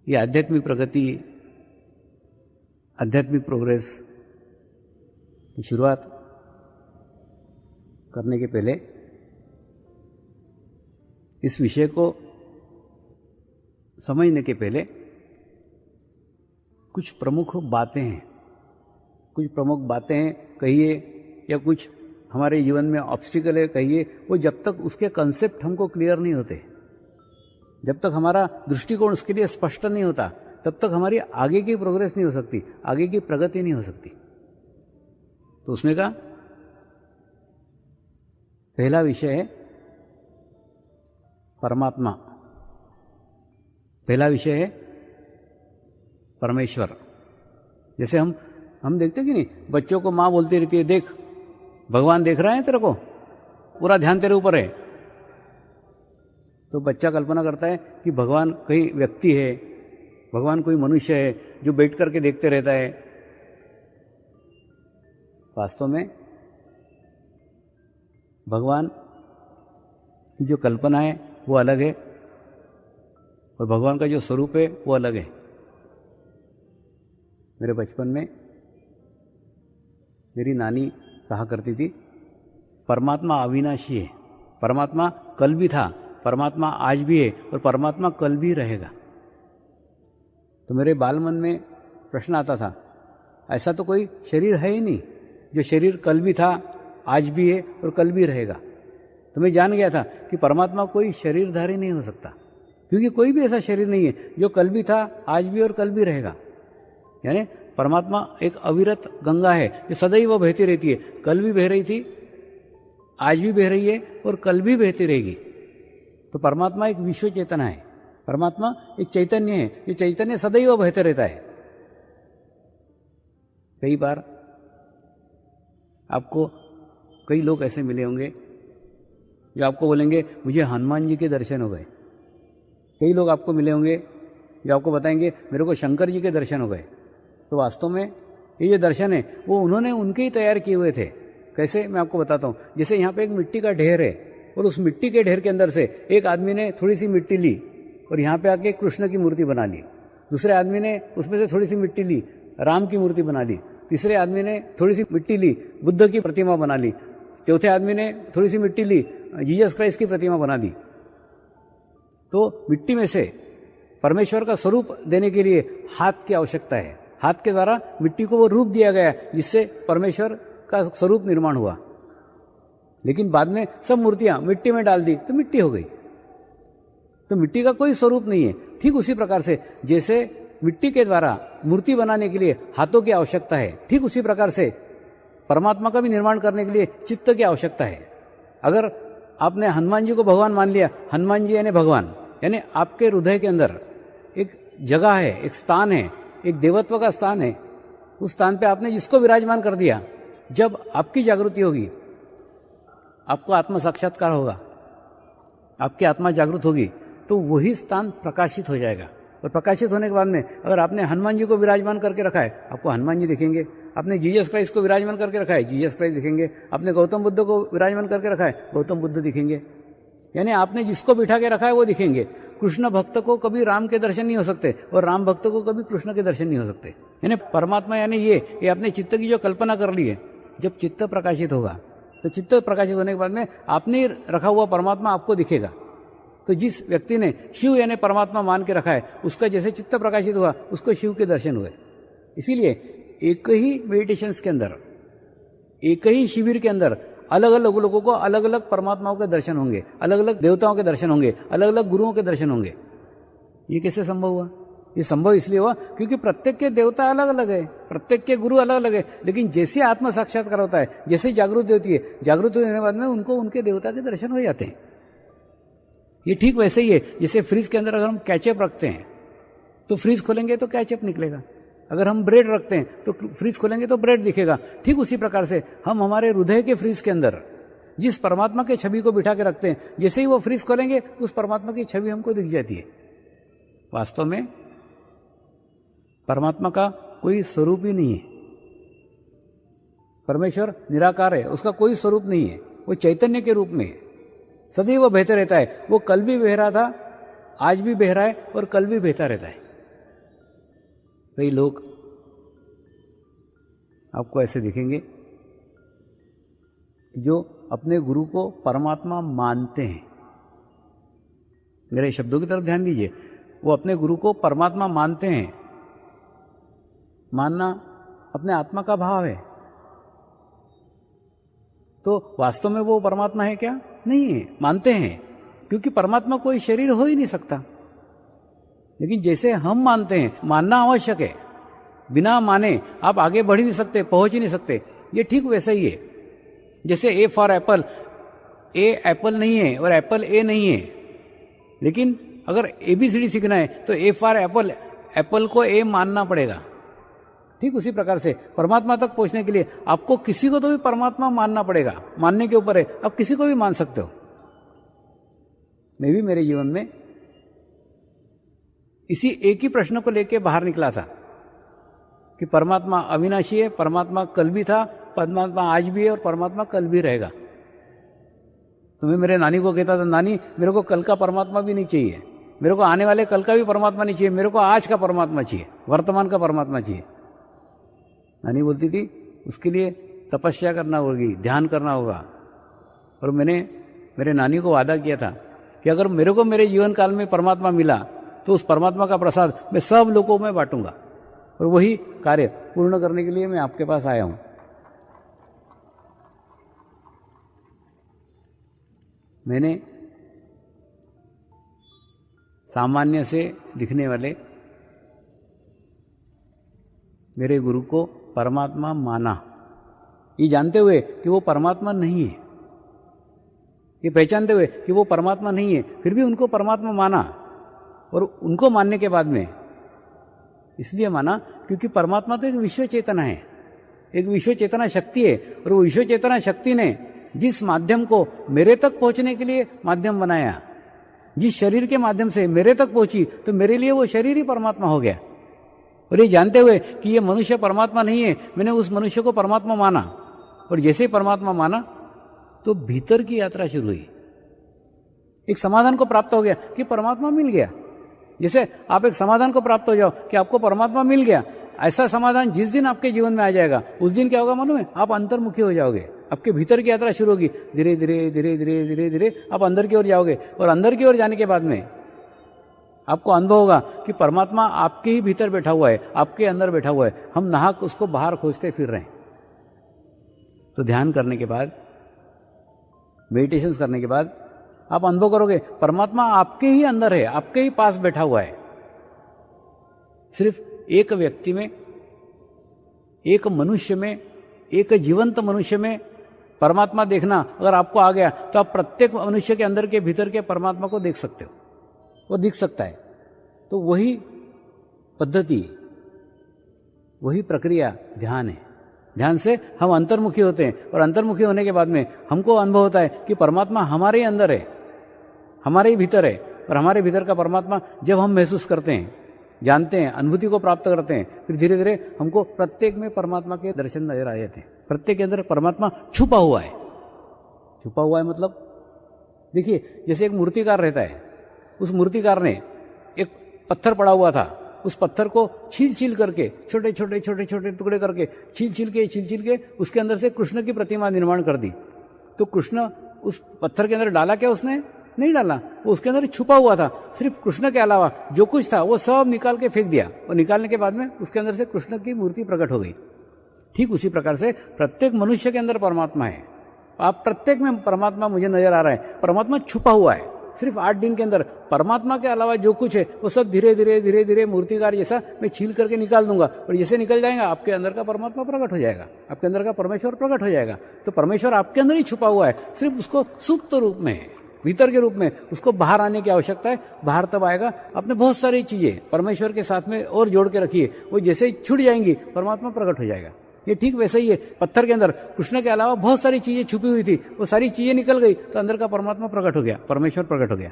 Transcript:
ये आध्यात्मिक प्रगति, आध्यात्मिक प्रोग्रेस की शुरुआत करने के पहले इस विषय को समझने के पहले कुछ प्रमुख बातें हैं, कुछ प्रमुख बातें कहिए या कुछ हमारे जीवन में ऑब्स्टिकल है कहिए, वो जब तक उसके कंसेप्ट हमको क्लियर नहीं होते, जब तक हमारा दृष्टिकोण उसके लिए स्पष्ट नहीं होता, तब तक हमारी आगे की प्रोग्रेस नहीं हो सकती, आगे की प्रगति नहीं हो सकती। तो उसमें का पहला विषय है परमात्मा, पहला विषय है परमेश्वर। जैसे हम देखते कि नहीं, बच्चों को माँ बोलती रहती है, देख भगवान देख रहा है तेरे को, पूरा ध्यान तेरे ऊपर है। तो बच्चा कल्पना करता है कि भगवान कहीं व्यक्ति है, भगवान कोई मनुष्य है जो बैठ करके देखते रहता है। वास्तव में भगवान की जो कल्पना है वो अलग है और भगवान का जो स्वरूप है वो अलग है। मेरे बचपन में मेरी नानी कहा करती थी, परमात्मा अविनाशी है, परमात्मा कल भी था, परमात्मा आज भी है और परमात्मा कल भी रहेगा। तो मेरे बाल मन में प्रश्न आता था, ऐसा तो कोई शरीर है ही नहीं जो शरीर कल भी था, आज भी है और कल भी रहेगा। तो मैं जान गया था कि परमात्मा कोई शरीरधारी नहीं हो सकता, क्योंकि कोई भी ऐसा शरीर नहीं है जो कल भी था, आज भी और कल भी रहेगा। यानी परमात्मा एक अविरत गंगा है जो सदैव बहती रहती है, कल भी बह रही थी, आज भी बह रही है और कल भी बहती रहेगी। तो परमात्मा एक विश्व चेतना है, परमात्मा एक चैतन्य है, ये चैतन्य सदैव बहते रहता है। कई बार आपको कई लोग ऐसे मिले होंगे जो आपको बोलेंगे मुझे हनुमान जी के दर्शन हो गए। कई लोग आपको मिले होंगे जो आपको बताएंगे मेरे को शंकर जी के दर्शन हो गए। तो वास्तव में ये जो दर्शन है वो उन्होंने उनके ही तैयार किए हुए थे। कैसे, मैं आपको बताता हूँ। जैसे यहाँ पे एक मिट्टी का ढेर है और उस मिट्टी के ढेर के अंदर से एक आदमी ने थोड़ी सी मिट्टी ली और यहाँ पे आके कृष्ण की मूर्ति बना ली। दूसरे आदमी ने उसमें से थोड़ी सी मिट्टी ली, राम की मूर्ति बना ली। तीसरे आदमी ने थोड़ी सी मिट्टी ली, बुद्ध की प्रतिमा बना ली। चौथे आदमी ने थोड़ी सी मिट्टी ली, जीसस क्राइस्ट की प्रतिमा बना दी। तो मिट्टी में से परमेश्वर का स्वरूप देने के लिए हाथ की आवश्यकता है। हाथ के द्वारा मिट्टी को वो रूप दिया गया जिससे परमेश्वर का स्वरूप निर्माण हुआ। लेकिन बाद में सब मूर्तियां मिट्टी में डाल दी तो मिट्टी हो गई। तो मिट्टी का कोई स्वरूप नहीं है। ठीक उसी प्रकार से जैसे मिट्टी के द्वारा मूर्ति बनाने के लिए हाथों की आवश्यकता है, ठीक उसी प्रकार से परमात्मा का भी निर्माण करने के लिए चित्त की आवश्यकता है। अगर आपने हनुमान जी को भगवान मान लिया, हनुमान जी यानी भगवान, यानी आपके हृदय के अंदर एक जगह है, एक स्थान है, एक देवत्व का स्थान है। उस स्थान पे आपने जिसको विराजमान कर दिया, जब आपकी जागृति होगी, आपको आत्म साक्षात्कार होगा, आपकी आत्मा जागृत होगी, तो वही स्थान प्रकाशित हो जाएगा। और प्रकाशित होने के बाद में अगर आपने हनुमान जी को विराजमान करके रखा है, आपको हनुमान जी दिखेंगे। आपने जीसस क्राइस्ट को विराजमान करके रखा है, जीसस क्राइस्ट दिखेंगे। आपने गौतम बुद्ध को विराजमान करके रखा है, गौतम बुद्ध दिखेंगे। यानी आपने जिसको बिठा के रखा है वो दिखेंगे। कृष्ण भक्त को कभी राम के दर्शन नहीं हो सकते और राम भक्त को कभी कृष्ण के दर्शन नहीं हो सकते। यानी परमात्मा यानी ये आपने चित्त की जो कल्पना कर ली है, जब चित्त प्रकाशित होगा तो चित्त प्रकाशित होने के बाद में आपने रखा हुआ परमात्मा आपको दिखेगा। तो जिस व्यक्ति ने शिव यानी परमात्मा मान के रखा है, उसका जैसे चित्त प्रकाशित हुआ, उसको शिव के दर्शन हुए। इसीलिए एक ही मेडिटेशंस के अंदर, एक ही शिविर के अंदर अलग अलग लोगों को अलग अलग परमात्माओं के दर्शन होंगे, अलग अलग देवताओं के दर्शन होंगे, अलग अलग गुरुओं के दर्शन होंगे। ये कैसे संभव हुआ? ये संभव इसलिए हुआ क्योंकि प्रत्येक के देवता अलग अलग है, प्रत्येक के गुरु अलग अलग है। लेकिन जैसे आत्म साक्षात्कार होता है, जैसे जागृति होती है, जागृति होने के बाद में उनको उनके देवता के दर्शन हो जाते हैं। ये ठीक वैसे ही है जैसे फ्रिज के अंदर अगर हम कैचअप रखते हैं तो फ्रिज खोलेंगे तो कैचअप निकलेगा। अगर हम ब्रेड रखते हैं तो फ्रिज खोलेंगे तो ब्रेड दिखेगा। ठीक उसी प्रकार से हम हमारे हृदय के फ्रिज के अंदर जिस परमात्मा के छवि को बिठा के रखते हैं, जैसे ही वो फ्रिज खोलेंगे उस परमात्मा की छवि हमको दिख जाती है। वास्तव में परमात्मा का कोई स्वरूप ही नहीं है। परमेश्वर निराकार है, उसका कोई स्वरूप नहीं है, वो चैतन्य के रूप में है, सदैव बहते रहता है। वो कल भी बह रहा था, आज भी बह रहा है और कल भी बहता रहता है। कई लोग आपको ऐसे दिखेंगे जो अपने गुरु को परमात्मा मानते हैं। मेरे शब्दों की तरफ ध्यान दीजिए, वो अपने गुरु को परमात्मा मानते हैं। मानना अपने आत्मा का भाव है। तो वास्तव में वो परमात्मा है क्या? नहीं है, मानते हैं, क्योंकि परमात्मा कोई शरीर हो ही नहीं सकता। लेकिन जैसे हम मानते हैं, मानना आवश्यक है, बिना माने आप आगे बढ़ ही नहीं सकते, पहुंच ही नहीं सकते। ये ठीक वैसा ही है जैसे A for Apple, A Apple नहीं है और एप्पल ए नहीं है। लेकिन अगर ABCD सीखना है तो ए फॉर एप्पल, एप्पल को ए मानना पड़ेगा। ठीक उसी प्रकार से परमात्मा तक पहुंचने के लिए आपको किसी को तो भी परमात्मा मानना पड़ेगा। मानने के ऊपर है, आप किसी को भी मान सकते हो। मैं भी मेरे जीवन में इसी एक ही प्रश्न को लेकर बाहर निकला था कि परमात्मा अविनाशी है, परमात्मा कल भी था, परमात्मा आज भी है और परमात्मा कल भी रहेगा। तो मैं मेरे नानी को कहता था, नानी मेरे को कल का परमात्मा भी नहीं चाहिए, मेरे को आने वाले कल का भी परमात्मा नहीं चाहिए, मेरे को आज का परमात्मा चाहिए, वर्तमान का परमात्मा चाहिए। नानी बोलती थी उसके लिए तपस्या करना होगी, ध्यान करना होगा। और मैंने मेरे नानी को वादा किया था कि अगर मेरे को मेरे जीवन काल में परमात्मा मिला तो उस परमात्मा का प्रसाद मैं सब लोगों में बांटूंगा। और वही कार्य पूर्ण करने के लिए मैं आपके पास आया हूं। मैंने सामान्य से दिखने वाले मेरे गुरु को परमात्मा माना, ये जानते हुए कि वो परमात्मा नहीं है, ये पहचानते हुए कि वो परमात्मा नहीं है, फिर भी उनको परमात्मा माना। और उनको मानने के बाद में इसलिए माना क्योंकि परमात्मा तो एक विश्व चेतना है, एक विश्व चेतना शक्ति है। और वो विश्व चेतना शक्ति ने जिस माध्यम को मेरे तक पहुंचने के लिए माध्यम बनाया, जिस शरीर के माध्यम से मेरे तक पहुंची, तो मेरे लिए वो शरीर ही परमात्मा हो गया। और ये जानते हुए कि ये मनुष्य परमात्मा नहीं है, मैंने उस मनुष्य को परमात्मा माना। और जैसे ही परमात्मा माना तो भीतर की यात्रा शुरू हुई। एक समाधान को प्राप्त हो गया कि परमात्मा मिल गया। जैसे आप एक समाधान को प्राप्त हो जाओ कि आपको परमात्मा मिल गया, ऐसा समाधान जिस दिन आपके जीवन में आ जाएगा उस दिन क्या होगा मालूम है? आप अंतर्मुखी हो जाओगे, आपके भीतर की यात्रा शुरू होगी। धीरे धीरे धीरे धीरे धीरे धीरे आप अंदर की ओर जाओगे। और अंदर की ओर जाने के बाद में आपको अनुभव होगा कि परमात्मा आपके ही भीतर बैठा हुआ है, आपके अंदर बैठा हुआ है। हम नाहक उसको बाहर खोजते फिर रहे हैं। तो ध्यान करने के बाद, मेडिटेशन करने के बाद आप अनुभव करोगे परमात्मा आपके ही अंदर है, आपके ही पास बैठा हुआ है। सिर्फ एक व्यक्ति में, एक मनुष्य में, एक जीवंत मनुष्य में परमात्मा देखना अगर आपको आ गया तो आप प्रत्येक मनुष्य के अंदर के भीतर के परमात्मा को देख सकते हो, वो दिख सकता है। तो वही पद्धति, वही प्रक्रिया ध्यान है। ध्यान से हम अंतर्मुखी होते हैं और अंतर्मुखी होने के बाद में हमको अनुभव होता है कि परमात्मा हमारे ही अंदर है, हमारे ही भीतर है। और हमारे भीतर का परमात्मा जब हम महसूस करते हैं, जानते हैं, अनुभूति को प्राप्त करते हैं, फिर धीरे धीरे हमको प्रत्येक में परमात्मा के दर्शन नजर आ जाते हैं। प्रत्येक के अंदर परमात्मा छुपा हुआ है। छुपा हुआ है मतलब देखिए, जैसे एक मूर्तिकार रहता है, उस मूर्तिकार ने एक पत्थर पड़ा हुआ था, उस पत्थर को छील छील करके, छोटे छोटे छोटे छोटे टुकड़े करके छील छील के उसके अंदर से कृष्ण की प्रतिमा निर्माण कर दी। तो कृष्ण उस पत्थर के अंदर डाला क्या? उसने नहीं डाला, वो उसके अंदर छुपा हुआ था। सिर्फ कृष्ण के अलावा जो कुछ था वो सब निकाल के फेंक दिया, और निकालने के बाद में उसके अंदर से कृष्ण की मूर्ति प्रकट हो गई। ठीक उसी प्रकार से प्रत्येक मनुष्य के अंदर परमात्मा है। आप प्रत्येक में परमात्मा मुझे नजर आ रहा है, परमात्मा छुपा हुआ है। सिर्फ 8 दिन के अंदर परमात्मा के अलावा जो कुछ है वो सब धीरे धीरे धीरे धीरे मूर्तिकार जैसा मैं छील करके निकाल दूंगा, और जैसे निकल जाएगा आपके अंदर का परमात्मा प्रकट हो जाएगा, आपके अंदर का परमेश्वर प्रकट हो जाएगा। तो परमेश्वर आपके अंदर ही छुपा हुआ है, सिर्फ उसको सुप्त रूप में है, भीतर के रूप में। उसको बाहर आने की आवश्यकता है। बाहर तब आएगा, आपने बहुत सारी चीजें परमेश्वर के साथ में और जोड़ के रखी है, वो जैसे ही छूट जाएंगी परमात्मा प्रकट हो जाएगा। ये ठीक वैसे ही है। पत्थर के अंदर कृष्ण के अलावा बहुत सारी चीजें छुपी हुई थी, वो सारी चीजें निकल गई तो अंदर का परमात्मा प्रकट हो गया, परमेश्वर प्रकट हो गया।